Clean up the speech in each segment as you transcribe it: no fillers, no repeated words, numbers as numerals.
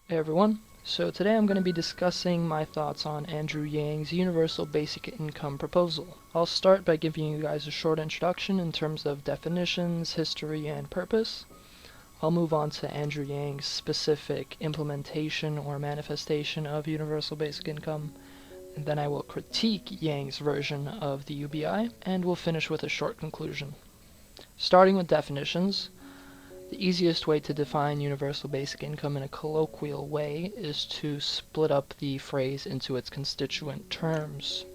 Hey everyone, so today I'm going to be discussing my thoughts on Andrew Yang's Universal Basic Income proposal. I'll start by giving you guys a short introduction in terms of definitions, history, and purpose. I'll move on to Andrew Yang's specific implementation or manifestation of Universal Basic Income, and then I will critique Yang's version of the UBI, and we'll finish with a short conclusion. Starting with definitions, the easiest way to define universal basic income in a colloquial way is to split up the phrase into its constituent terms.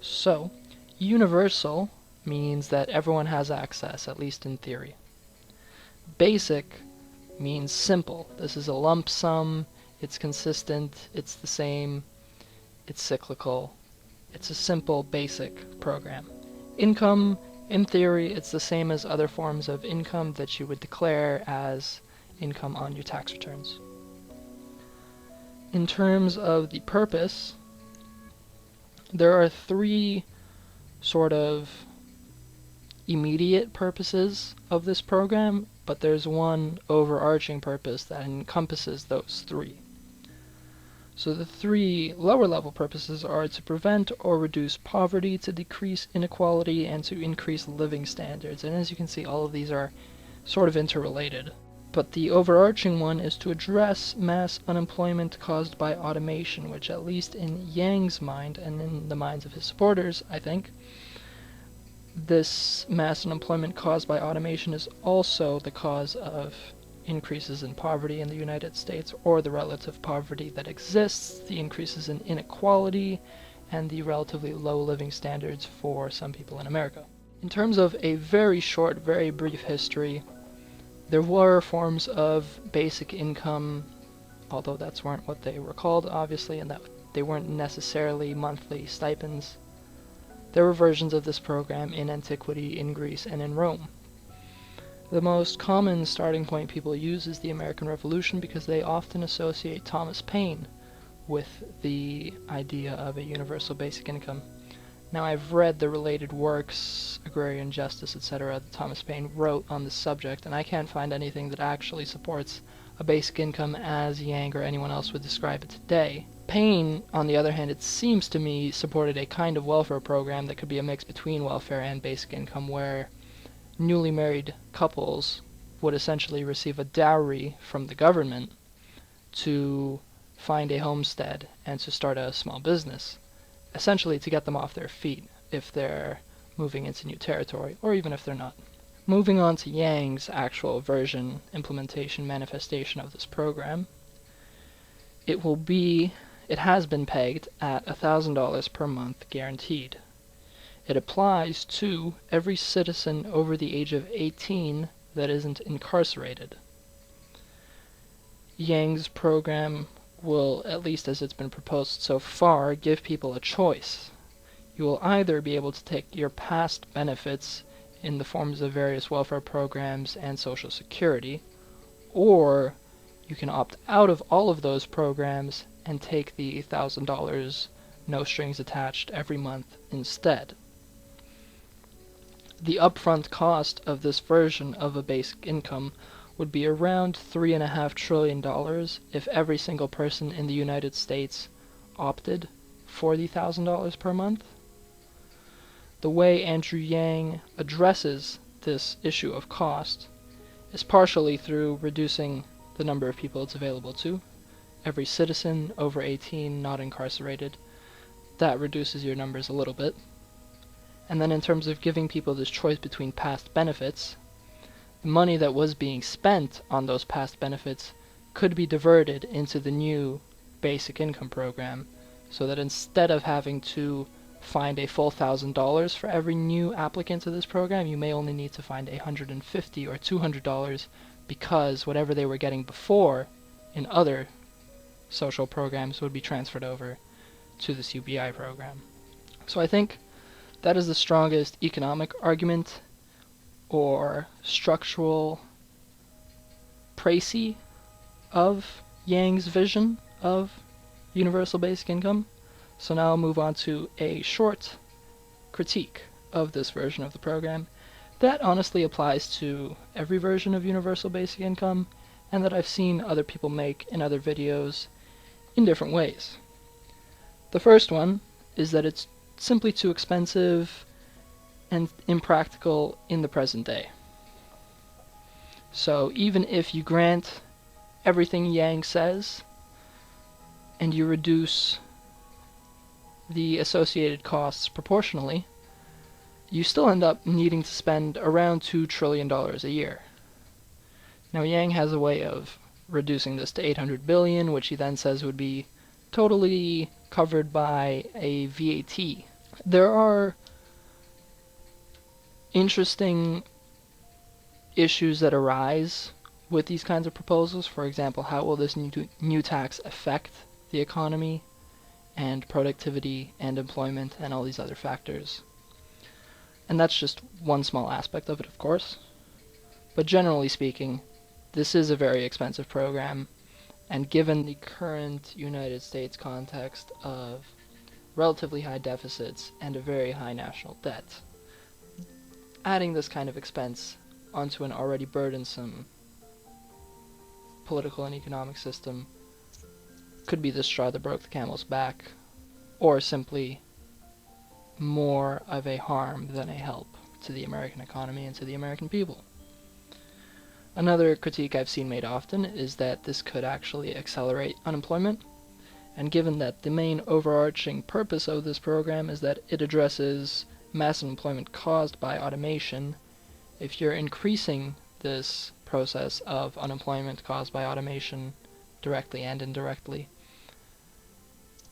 So, universal means that everyone has access, at least in theory. Basic means simple. This is a lump sum, it's consistent, it's the same, it's cyclical. It's a simple, basic program. Income, in theory, it's the same as other forms of income that you would declare as income on your tax returns. In terms of the purpose, there are three sort of immediate purposes of this program, but there's one overarching purpose that encompasses those three. So the three lower level purposes are to prevent or reduce poverty, to decrease inequality, and to increase living standards. And as you can see, all of these are sort of interrelated. But the overarching one is to address mass unemployment caused by automation, which at least in Yang's mind, and in the minds of his supporters, I think, this mass unemployment caused by automation is also the cause of increases in poverty in the United States, or the relative poverty that exists, the increases in inequality, and the relatively low living standards for some people in America. In terms of a very short, very brief history, there were forms of basic income, although that's weren't what they were called, obviously, and that they weren't necessarily monthly stipends. There were versions of this program in antiquity, in Greece, and in Rome. The most common starting point people use is the American Revolution because they often associate Thomas Paine with the idea of a universal basic income. Now, I've read the related works, Agrarian, Justice, etc., that Thomas Paine wrote on this subject, and I can't find anything that actually supports a basic income as Yang or anyone else would describe it today. Paine, on the other hand, it seems to me, supported a kind of welfare program that could be a mix between welfare and basic income, where newly married couples would essentially receive a dowry from the government to find a homestead and to start a small business, essentially to get them off their feet if they're moving into new territory, or even if they're not. Moving on to Yang's actual version, implementation, manifestation of this program, it has been pegged at $1,000 per month guaranteed. It applies to every citizen over the age of 18 that isn't incarcerated. Yang's program will, at least as it's been proposed so far, give people a choice. You will either be able to take your past benefits in the forms of various welfare programs and Social Security, or you can opt out of all of those programs and take the $1,000 no strings attached every month instead. The upfront cost of this version of a basic income would be around $3.5 trillion if every single person in the United States opted for the $1,000 per month. The way Andrew Yang addresses this issue of cost is partially through reducing the number of people it's available to. Every citizen over 18 not incarcerated, that reduces your numbers a little bit. And then in terms of giving people this choice between past benefits, the money that was being spent on those past benefits could be diverted into the new basic income program, so that instead of having to find a full $1,000 for every new applicant to this program, you may only need to find $150 or $200 because whatever they were getting before in other social programs would be transferred over to this UBI program. So I think that is the strongest economic argument or structural précis of Yang's vision of universal basic income. So now I'll move on to a short critique of this version of the program. That honestly applies to every version of universal basic income, and that I've seen other people make in other videos in different ways. The first one is that it's simply too expensive and impractical in the present day. So even if you grant everything Yang says, and you reduce the associated costs proportionally, you still end up needing to spend around $2 trillion a year. Now Yang has a way of reducing this to 800 billion, which he then says would be totally covered by a VAT. There are interesting issues that arise with these kinds of proposals. For example, how will this new tax affect the economy and productivity and employment and all these other factors? And that's just one small aspect of it, of course. But generally speaking, this is a very expensive program, and given the current United States context of relatively high deficits and a very high national debt, adding this kind of expense onto an already burdensome political and economic system could be the straw that broke the camel's back, or simply more of a harm than a help to the American economy and to the American people. Another critique I've seen made often is that this could actually accelerate unemployment, and given that the main overarching purpose of this program is that it addresses mass unemployment caused by automation, if you're increasing this process of unemployment caused by automation directly and indirectly,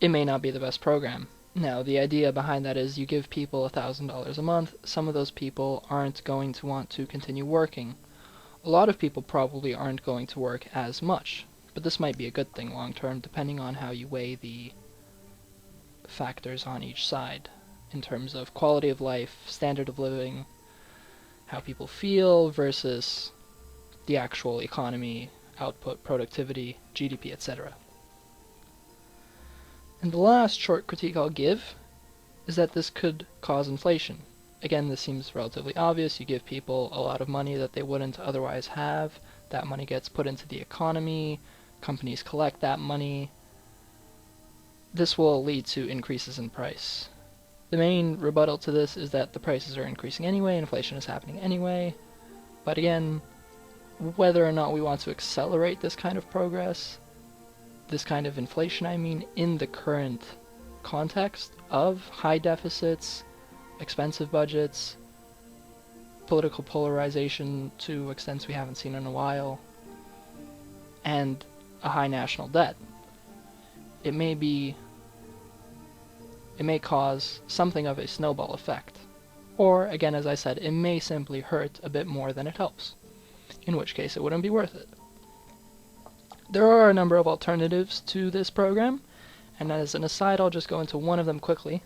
it may not be the best program. Now, the idea behind that is you give people $1,000 a month, some of those people aren't going to want to continue working. A lot of people probably aren't going to work as much, but this might be a good thing long term, depending on how you weigh the factors on each side, in terms of quality of life, standard of living, how people feel versus the actual economy, output, productivity, GDP, etc. And the last short critique I'll give is that this could cause inflation. Again, this seems relatively obvious. You give people a lot of money that they wouldn't otherwise have. That money gets put into the economy. Companies collect that money. This will lead to increases in price. The main rebuttal to this is that the prices are increasing anyway, inflation is happening anyway. But again, whether or not we want to accelerate this kind of progress, this kind of inflation, in the current context of high deficits, expensive budgets, political polarization to extents we haven't seen in a while, and a high national debt, it may cause something of a snowball effect. Or, again, as I said, it may simply hurt a bit more than it helps, in which case it wouldn't be worth it. There are a number of alternatives to this program, and as an aside, I'll just go into one of them quickly.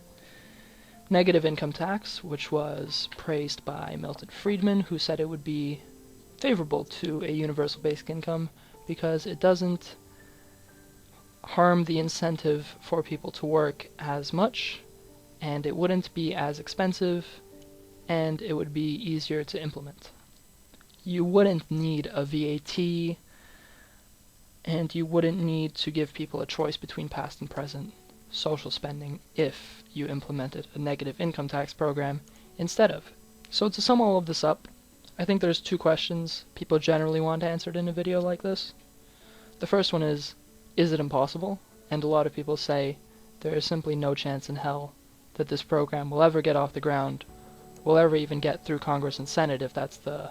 Negative income tax, which was praised by Milton Friedman, who said it would be favorable to a universal basic income because it doesn't harm the incentive for people to work as much, and it wouldn't be as expensive, and it would be easier to implement. You wouldn't need a VAT, and you wouldn't need to give people a choice between past and present social spending if you implemented a negative income tax program instead of. So to sum all of this up, I think there's two questions people generally want answered in a video like this. The first one is it impossible? And a lot of people say there is simply no chance in hell that this program will ever get off the ground, will ever even get through Congress and Senate if that's the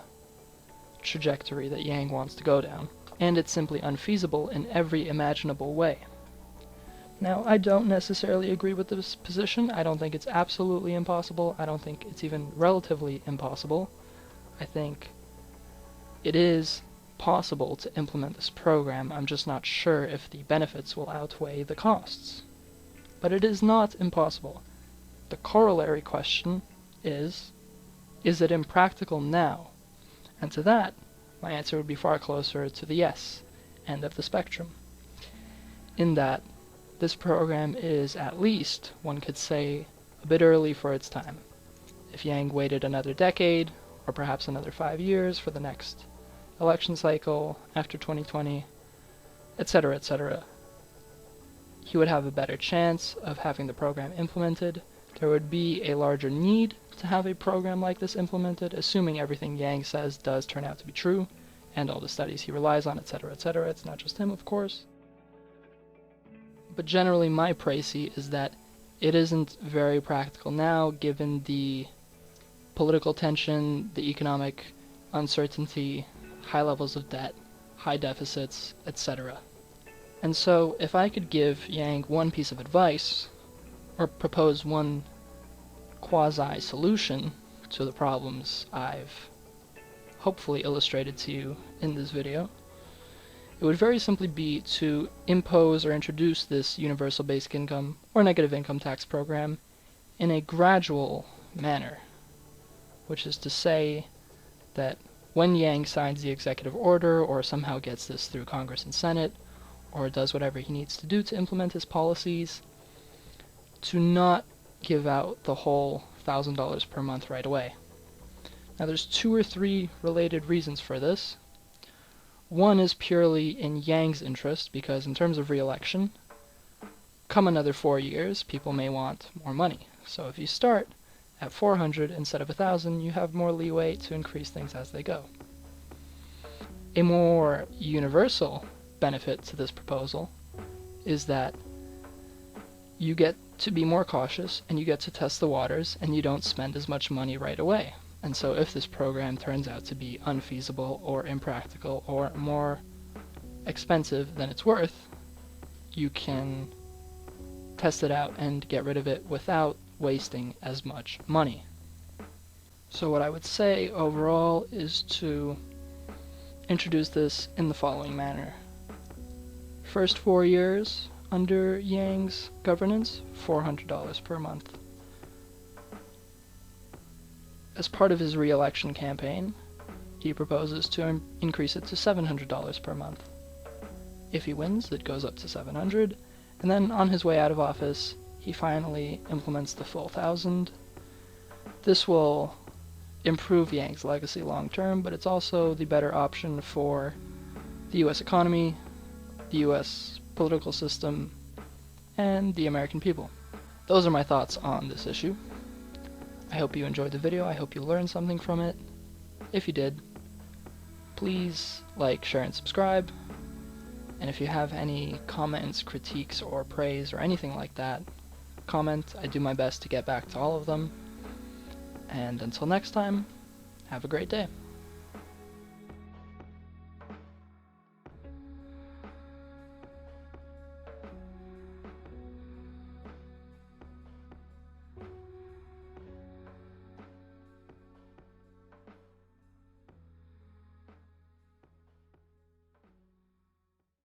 trajectory that Yang wants to go down. And it's simply unfeasible in every imaginable way. Now, I don't necessarily agree with this position. I don't think it's absolutely impossible. I don't think it's even relatively impossible. I think it is possible to implement this program. I'm just not sure if the benefits will outweigh the costs. But it is not impossible. The corollary question is it impractical now? And to that, my answer would be far closer to the yes end of the spectrum. In that, this program is at least, one could say, a bit early for its time. If Yang waited another decade, or perhaps another 5 years for the next election cycle after 2020, etc., etc., he would have a better chance of having the program implemented. There would be a larger need to have a program like this implemented, assuming everything Yang says does turn out to be true, and all the studies he relies on, etc., etc. It's not just him, of course. But generally, my précis is that it isn't very practical now, given the political tension, the economic uncertainty, high levels of debt, high deficits, etc. And so, if I could give Yang one piece of advice, or propose one quasi-solution to the problems I've hopefully illustrated to you in this video, it would very simply be to impose or introduce this universal basic income or negative income tax program in a gradual manner, which is to say that when Yang signs the executive order or somehow gets this through Congress and Senate, or does whatever he needs to do to implement his policies, to not give out the whole $1,000 per month right away. Now there's 2 or 3 related reasons for this. One is purely in Yang's interest, because in terms of re-election, come another 4 years, people may want more money. So if you start at 400 instead of 1,000, you have more leeway to increase things as they go. A more universal benefit to this proposal is that you get to be more cautious and you get to test the waters and you don't spend as much money right away. And so if this program turns out to be unfeasible or impractical or more expensive than it's worth, you can test it out and get rid of it without wasting as much money. So what I would say overall is to introduce this in the following manner. First 4 years under Yang's governance, $400 per month. As part of his re-election campaign, he proposes to increase it to $700 per month. If he wins, it goes up to $700, and then on his way out of office, he finally implements the full $1,000. This will improve Yang's legacy long term, but it's also the better option for the US economy, the US political system, and the American people. Those are my thoughts on this issue. I hope you enjoyed the video. I hope you learned something from it. If you did, please like, share, and subscribe. And if you have any comments, critiques, or praise, or anything like that, comment. I do my best to get back to all of them. And until next time, have a great day.